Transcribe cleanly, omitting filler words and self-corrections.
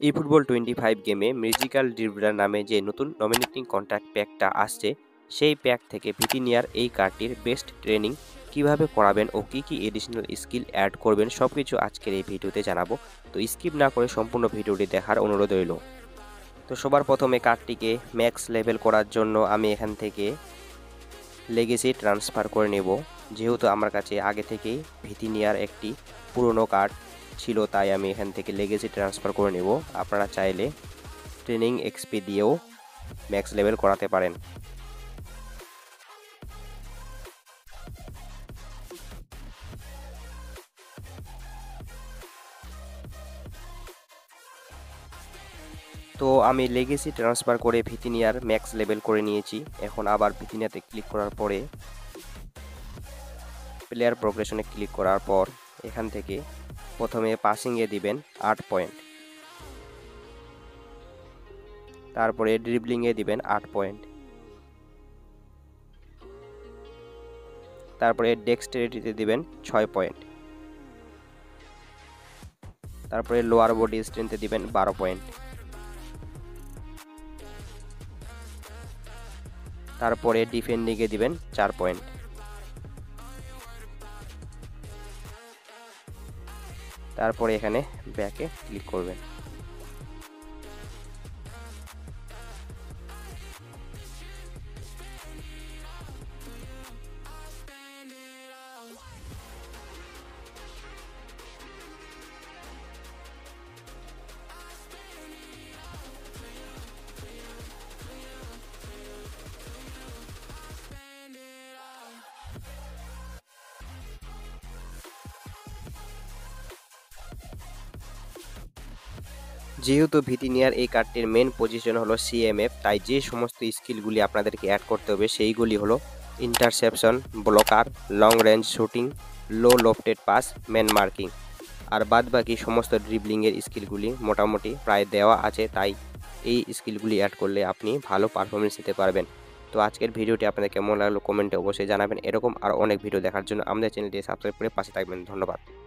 eFootball 25 গেমে magical dribbler নামে যে নতুন নমিনেটিং কন্ট্রাক্ট প্যাকটা আসছে, সেই প্যাক থেকে ভিতিনিয়ার এই কার্ডটির বেস্ট ট্রেনিং কিভাবে করাবেন ও কী এডিশনাল স্কিল অ্যাড করবেন সবকিছু আজকের এই ভিডিওতে জানাবো। তো স্কিপ না করে সম্পূর্ণ ভিডিওটি দেখার অনুরোধ রইল। তো সবার প্রথমে কার্ডটিকে ম্যাক্স লেভেল করার জন্য আমি এখান থেকে লেগেসি ট্রান্সফার করে নেব। যেহেতু আমার কাছে আগে থেকেই ভিতিনিয়ার একটি পুরনো কার্ড ছিল, তাই আমি এখান থেকে লেগেসি ট্রান্সফার করে নেব। আপনারা চাইলে ট্রেনিং এক্সপি দিয়েও ম্যাক্স লেভেল করাতে পারেন। তো আমি লেগেসি ট্রান্সফার করে ভিতিনিয়ার ম্যাক্স লেভেল করে নিয়েছি। এখন আবার ভিতিনিয়াতে ক্লিক করার পরে প্লেয়ার প্রোগ্রেশনে ক্লিক করার পর এখান থেকে প্রথমে পাসিংয়ে দিবেন 8 পয়েন্ট, তারপরে ড্রিবলিংয়ে দিবেন 8 পয়েন্ট, তারপরে ডেক্সটেরিটিতে দিবেন 6 পয়েন্ট, তারপরে লোয়ার বডি স্ট্রেংথে দিবেন 12 পয়েন্ট, তারপরে ডিফেন্ডিংয়ে দিবেন 4 পয়েন্ট, তারপরে এখানে ব্যাকে ক্লিক করবেন। যেহেতু ভিতিনিয়ার এই কার্ডটির মেন পজিশন হলো সিএমএফ, তাই যে সমস্ত স্কিলগুলি আপনাদেরকে অ্যাড করতে হবে সেইগুলি হলো interception, blocker, long range shooting, low lofted pass, man marking. আর বাদবাকি সমস্ত ড্রিবলিংয়ের স্কিলগুলি মোটামুটি প্রায় দেওয়া আছে, তাই এই স্কিলগুলি অ্যাড করলে আপনি ভালো পারফরমেন্স দিতে পারবেন। তো আজকের ভিডিওটি আপনাদের কেমন লাগলো কমেন্টে অবশ্যই জানাবেন। এরকম আর অনেক ভিডিও দেখার জন্য আমাদের চ্যানেলটি সাবস্ক্রাইব করে পাশে থাকবেন। ধন্যবাদ।